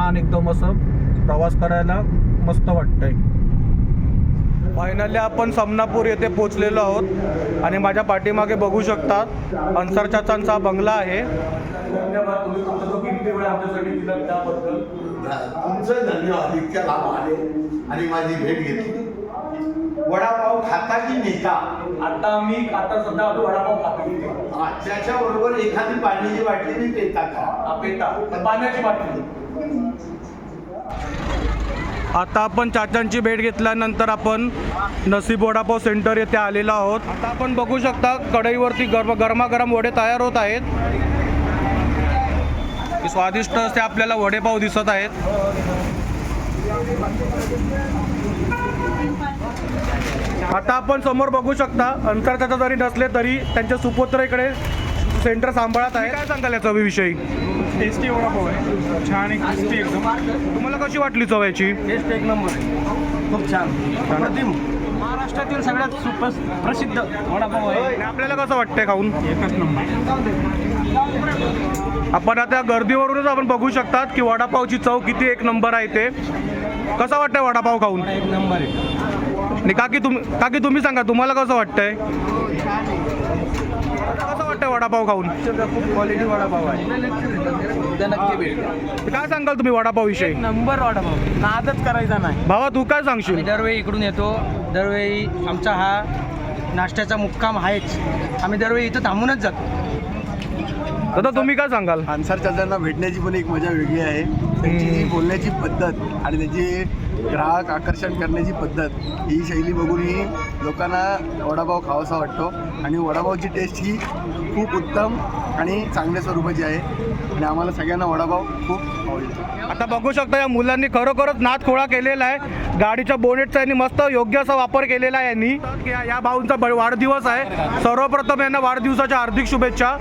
छान एकदम असं प्रवास करायला मस्त वाटतंय। फायनली आपण समनापूर येथे पोहोचलेलो आहोत आणि माझ्या पाठीमागे बघू शकता अन्सर चाचांचा बंगला आहे। धन्यवाद, तुम्ही तुमचा तो किती वेळ आमच्यासाठी दिला त्याबद्दल तुमचं धन्यवाद। इतक्या लांब आले आणि माझी भेट घेतली। वडापाव खाता की नेता? आता सध्या वडापाव खातो। त्याच्याबरोबर एखादी पाण्याची बाटली मी पेता का? पेता पाण्याची बाटली। आता आपण चाचांची भेट घेतल्यानंतर आपण नसीब वडापाव सेंटर येथे आलेलो आहोत। आता आपण बघू शकता कढईवरती गरमागरम वडे तयार होत आहेत। स्वादिष्ट असे आपल्याला वडेपाव दिसत आहेत। आता आपण समोर बघू शकता अन्सर चाचा जरी नसले तरी त्यांच्या सुपुत्र इकडे सेंटर सांभाळत आहे। काय सांगाल या चवीविषयी? टेस्टी वडापाव आहे, छान एक टेस्टी एकदम। तुम्हाला कशी वाटली चव याची? टेस्ट एक नंबर आहे, खूप छान। अप्रतिम, महाराष्ट्रातील सगळ्यात प्रसिद्ध वडापाव आहे। आणि आपल्याला कसं वाटतंय खाऊन? एकच नंबर। आपण आता गर्दीवरूनच आपण बघू शकतात की वडापावची चव किती एक नंबर आहे ते। कसा वाटतंय वडापाव खाऊन? एक नंबर आहे। आणि काकी तुम्ही सांगा तुम्हाला कसं वाटतंय? कसं वाटतंय वडापाव खाऊन? खूप क्वालिटी वडापाव आहे, नक्की भेट। काय सांगाल तुम्ही वडापाव विषयी? नंबर वडापाव, नादच करायचा नाही। भावा तू काय सांगशील? दरवेळी इकडून येतो, दरवेळी आमचा हा नाश्त्याचा मुक्काम आहेच। आम्ही दरवेळी इथं थांबूनच जातो। दादा तुम्ही काय सांगाल? अन्सर चाचांना भेटण्याची पण एक मजा वेगळी आहे। त्यांची जी बोलण्याची पद्धत आणि त्यांची ग्राहक आकर्षण करण्याची पद्धत, ही शैली बघूनही लोकांना वडापाव खावासा वाटतो आणि वडापावची टेस्ट ही खूप उत्तम आणि चांगल्या स्वरूपाची आहे आणि आम्हाला सगळ्यांना वडापाव खूप आवडतो। आता बघू शकता या मुलांनी खरोखरच नाद खोळा केलेला आहे। गाडीच्या बोनेटचा यांनी मस्त योग्य असा वापर केलेला आहे यांनी। या भाऊंचा वाढदिवस आहे, सर्वप्रथम यांना वाढदिवसाच्या हार्दिक शुभेच्छा।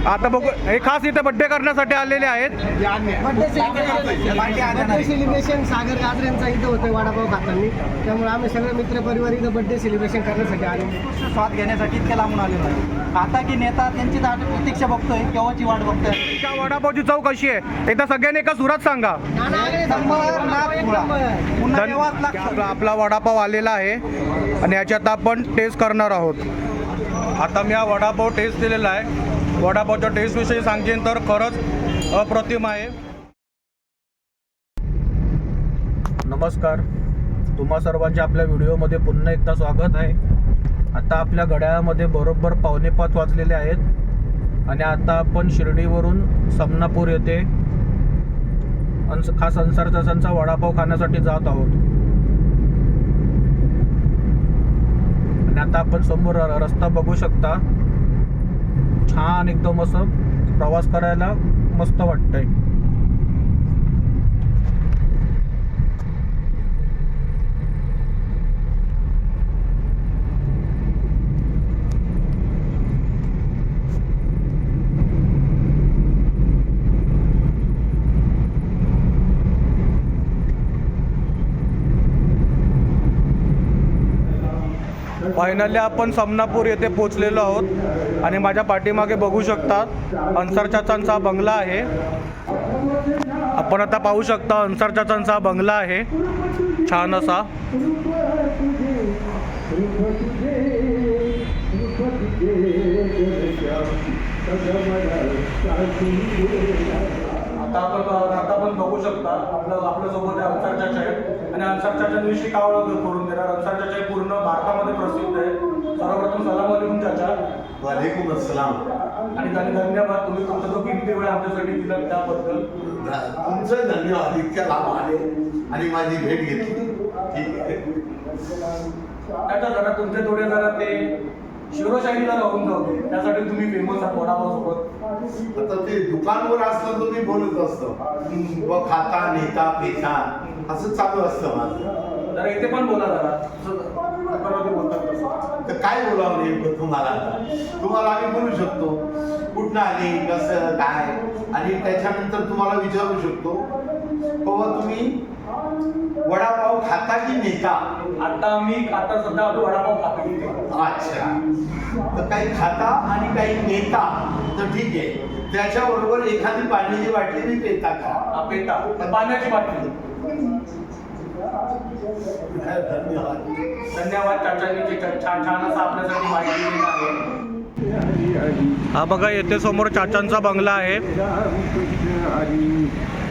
आता बघू हे खास इथे बड्डे करण्यासाठी आलेले आहेत। बड्डे सेलिब्रेशन सागर गाजरेंचा इथं होतं वडापाव खाताना, त्यामुळे आम्ही सगळे मित्र परिवार इथं बड्डे सेलिब्रेशन करण्यासाठी आले। स्वाद घेण्यासाठी इतक्या लांबून आलेलो आहे। आता की नेता त्यांची प्रतीक्षा बघतोय, केव्हाची वाट बघतोय। त्या वडापावची चव कशी आहे एकदा सगळ्यांनी एका सुरात सांगा। आपला वडापाव आलेला आहे आणि याच्यात आपण टेस्ट करणार आहोत। आता मी हा वडापाव टेस्ट केलेला आहे। वडापावच्या टेस्टविषयी सांगेन तर खरंच अप्रतिम आहे। नमस्कार, तुम्हा सर्वांचे आपल्या व्हिडिओमध्ये पुन्हा एकदा स्वागत आहे। आता आपल्या घड्याळामध्ये बरोबर 4:45 वाजलेले आहेत आणि आता आपण शिर्डीवरून समनापूर येथे खास अन्सर चाचांचा वडापाव खाण्यासाठी जात आहोत। आणि आता आपण समोर रस्ता बघू शकता, छान एकदम असं प्रवास करायला मस्त वाटतंय। फायनली आपण समनापूर येथे पोहोचलेलो आहोत आणि माझ्या पाठीमागे बघू शकता अन्सर चाचांचा बंगला आहे। आपण आता पाहू शकता अन्सर चाचांचा बंगला आहे छान असा। आता आपण बघू शकता आपल्यासोबत अन्सर चाचा आहे आणि अन्सर चाचांविषयी काय ओळख करून देणार। अन्सर चाचा पूर्ण भारतामध्ये प्रसिद्ध आहे। सर्वप्रथम सलाम अलैकुम चाचा। वालेकुम अस्सलाम। आणि धन्यवाद, तुम्ही तुमचा तो किती वेळ आमच्यासाठी दिला त्याबद्दल तुमचं धन्यवाद। इतक्या लांब आले आणि माझी भेट घेतली। ठीक आहे। त्याच्या जरा तुमचे थोडे जरा ते शिवशाहीला राहून जाऊ, त्यासाठी तुम्ही फेमस आहात वडापाव सोबत। आता ते दुकानवर असलं तर मी बोलत असतो, व खाता नेता पेता असं चालू असतं माझं। जरा इथे पण बोला जरा बोलतात तसं। तर काय बोलावं नेमकं तुम्हाला? तुम्हाला आम्ही बोलू शकतो कुठं आले, कसं काय, आणि त्याच्यानंतर तुम्हाला विचारू शकतो बाबा तुम्ही वडापाव खाता की नेता? आता सध्या वडापाव खातो। अच्छा, तर काही खाता आणि काही नेता, तर ठीक आहे। त्याच्याबरोबर एखादी पाण्याची बाटली मी पेता करा. पेटा पाण्याची बाटली. धन्यवाद. धन्यवाद चाचांनी जे छान छान असं आपल्यासाठी माहिती दिली आहे. हा बघा येथे समोर चाचांचा बंगला आहे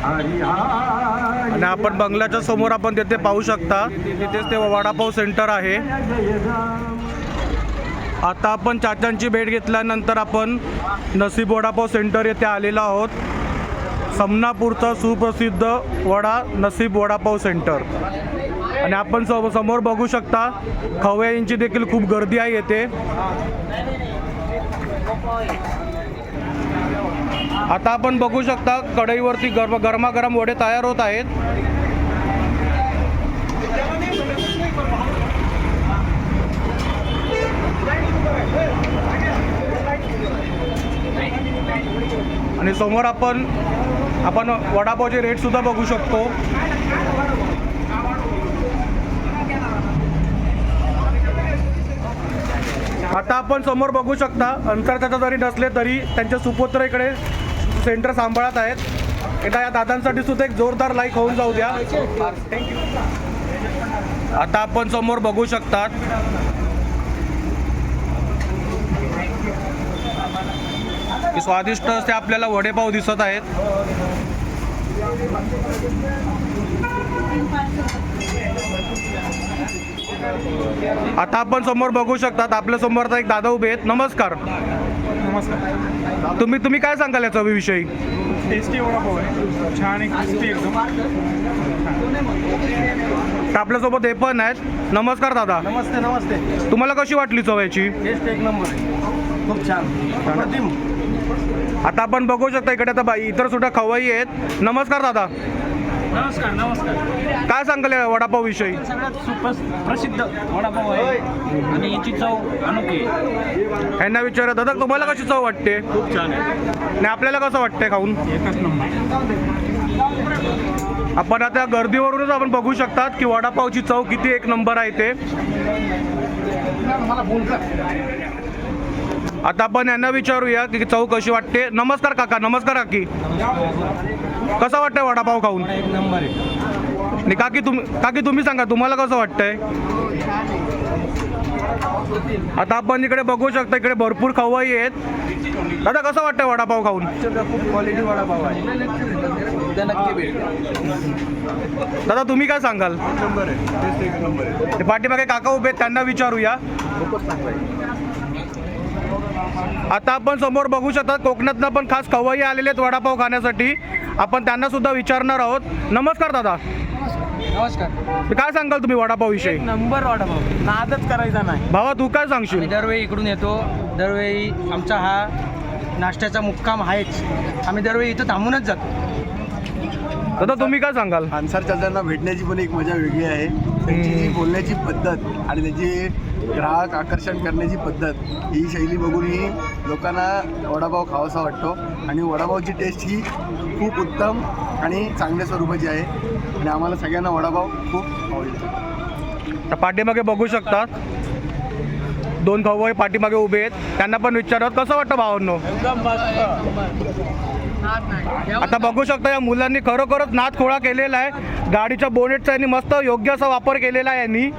आणि आपण बंगल्याच्या समोर आपण तिथे पाहू शकता तिथेच ते वडापाव सेंटर आहे. आता आपण चाचांची भेट घेतल्यानंतर आपण नसीब वडापाव सेंटर येथे आलेलो आहोत. समनापूरचा सुप्रसिद्ध वडा नसीब वडापाव सेंटर आणि आपण समोर बघू शकता खवय्यांची देखील खूप गर्दी आहे येथे. आता आपण बघू शकता कढईवरती गरमागरम वडे तयार होत आहेत. आणि समोर आपण वडापावचे रेट सुद्धा बघू शकतो. आता आपण समोर बघू शकता अंतरचाचा जरी नसले तरी त्यांचे सुपुत्र इकडे सेंटर सांभाळत आहेत. एकदा या दादांसाठी सुद्धा एक जोरदार लाईक होऊन जाऊ द्या. आता आपण समोर बघू शकतात की स्वादिष्ट असे आपल्याला वडेपाव दिसत आहेत. आता आपण समोर बघू शकतात आपल्या समोर एक दादा उभे आहेत. नमस्कार. नमस्कार. तुम्ही काय सांगाल या चवीविषयी? टेस्टी वडापाव आहे, छान आहे, क्रिस्पी एकदम. आपल्यासोबत हे पण आहेत. नमस्कार दादा. नमस्ते नमस्ते. तुम्हाला कशी वाटली चव याची? टेस्ट एक नंबर आहे, खूप छान अप्रतिम. आता आपण बघू शकता इकडे आता इतर सुद्धा खवय्ये आहेत. नमस्कार दादा. नमस्कार नमस्कार. काय सांगाल या वडापाव विषयी? सगळ्यात प्रसिद्ध वडापाव आहे आणि याची चव अनोखी आहे. यांना विचारा दादा तुम्हाला कशी चव वाटते? खूप छान आहे, आणि आपल्याला कसं वाटतंय खाऊन? एकच नंबर. आपण आता गर्दीवरूनच आपण बघू शकतात की वडापावची चव किती एक नंबर आहे ते. आता आपण यांना विचारूया की चव कशी वाटते. नमस्कार काका. नमस्कार काकी. कसं वाटतंय वडापाव खाऊन? एक नंबर आहे. आणि काकी तुम्ही सांगा तुम्हाला कसं वाटतंय? आता आपण इकडे बघू शकता इकडे भरपूर खवय्ये आहेत. दादा कसं वाटतंय वडापाव खाऊन? खूप क्वालिटी वडापाव आहे, उद्या नक्की भेट. दादा तुम्ही काय सांगाल? नंबर आहे, टेस्ट एक नंबर आहे. ते पाठीमागे काका उभे आहेत त्यांना विचारूया. खूपच चांगला आहे. आता आपण समोर बघू शकता कोकणातनं पण खास खवय्ये आलेले आहेत वडापाव खाण्यासाठी. आपण त्यांना सुद्धा विचारणार आहोत. नमस्कार दादा. नमस्कार. काय सांगाल तुम्ही वडापाव विषयी? नंबर वडापाव, नादच करायचा नाही. भावा तू काय सांगशील? आम्ही दरवेळी इकडून येतो, दरवेळी आमचा हा नाश्त्याचा मुक्काम आहेच. आम्ही दरवेळी इथं थांबूनच जातो. दादा तुम्ही काय सांगाल? अन्सार चाचांना भेटण्याची पण एक मजा वेगळी आहे. त्यांची जी बोलण्याची पद्धत आणि त्यांची ग्राहक आकर्षण करण्याची पद्धत ही शैली बघूनही लोकांना वडापाव खावासा वाटतो. आणि वडापावची टेस्ट ही खूप उत्तम आणि चांगल्या स्वरूपाची आहे आणि आम्हाला सगळ्यांना वडापाव खूप आवडतो. तर पाठीमागे बघू शकतात दोन खवय्ये पाठीमागे उभे आहेत. त्यांना पण विचारत कसं वाटतं भावांनो? आता बघू शकता या मुलांनी खरोखरच नाद खोळा केलेला आहे. गाडीच्या बोनेटचा यांनी मस्त योग्य असा वापर केलेला आहे यांनी.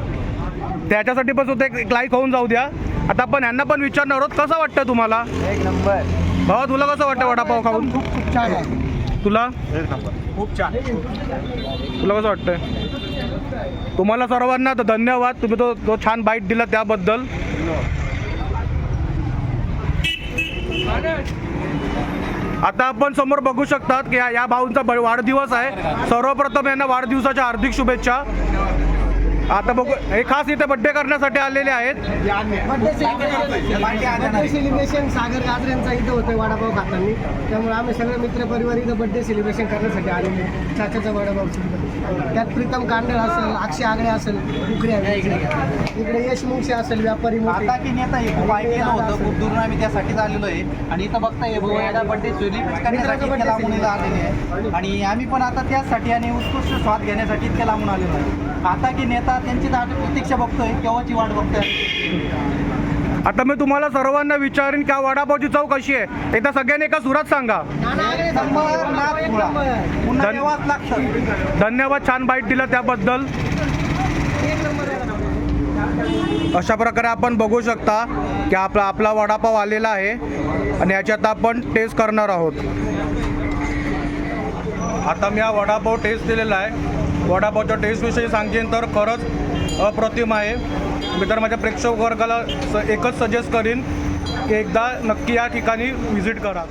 त्याच्यासाठी पण सुद्धा एक लाईक होऊन जाऊ द्या. आता आपण यांना पण विचारणार आहोत कसं वाटतं तुम्हाला? एक नंबर. भावा तुला कसं वाटतं वडापाव खाऊन? खूप छान आहे. तुला खूप छान. तुला कसं वाटतंय? तुम्हाला सर्वांना तर धन्यवाद. तुम्ही तो छान बाईट दिला त्याबद्दल. आता आपण समोर बघू शकतात की या भाऊंचा वाढदिवस आहे. सर्वप्रथम यांना वाढदिवसाच्या हार्दिक शुभेच्छा. आता बघू हे खास इथे बड्डे करण्यासाठी आलेले आहेत. बड्डे सेलिब्रेशन सागर गाजरेंचा इथं होतं वडापाव खाताना. त्यामुळे आम्ही सगळे मित्रपरिवार इथं बड्डे सेलिब्रेशन करण्यासाठी आलेले. चाचाचा वडापाव त्यात प्रीतम कांडळ असेल, अक्षय आगळे असेल, इकडे यश मुंगशे असेल, व्यापारी आता की नेता हे खूप ऐकलेलं होतं, खूप दुरून आम्ही त्यासाठीच आलेलो आहे. आणि इथं बघता हे भाऊ याला बड्डे सेलिब्रेट करण्यासाठी इतक्या लांबून इथं आलेले आहे. आणि आम्ही पण आता त्याचसाठी आणि उत्कृष्ट स्वाद घेण्यासाठी इतक्या लांबून आलेलो आहे. आता की नेता त्यांची प्रतीक्षा बघतोय, केव्हाची वाट बघतोय. आता मी तुम्हाला सर्वांना विचारेन की हा वडापावची चव कशी आहे, एकदा सगळ्यांनी एका सुरात सांगा. नंबर नाथ खुळा. पुन्हा धन- यावंच लागतं. धन्यवाद, छान बाईट दिलं त्याबद्दल. अशा प्रकारे आपण बघू शकता की आपला वडापाव आलेला आहे आणि याच्यात आपण टेस्ट करणार आहोत. आता मी हा वडापाव टेस्ट दिलेला आहे. वडापावच्या टेस्टविषयी सांगेन तर खरंच अप्रतिम आहे. मी तर माझ्या प्रेक्षक वर्गाला एकच सजेस्ट करीन की एकदा नक्की या ठिकाणी व्हिजिट करा.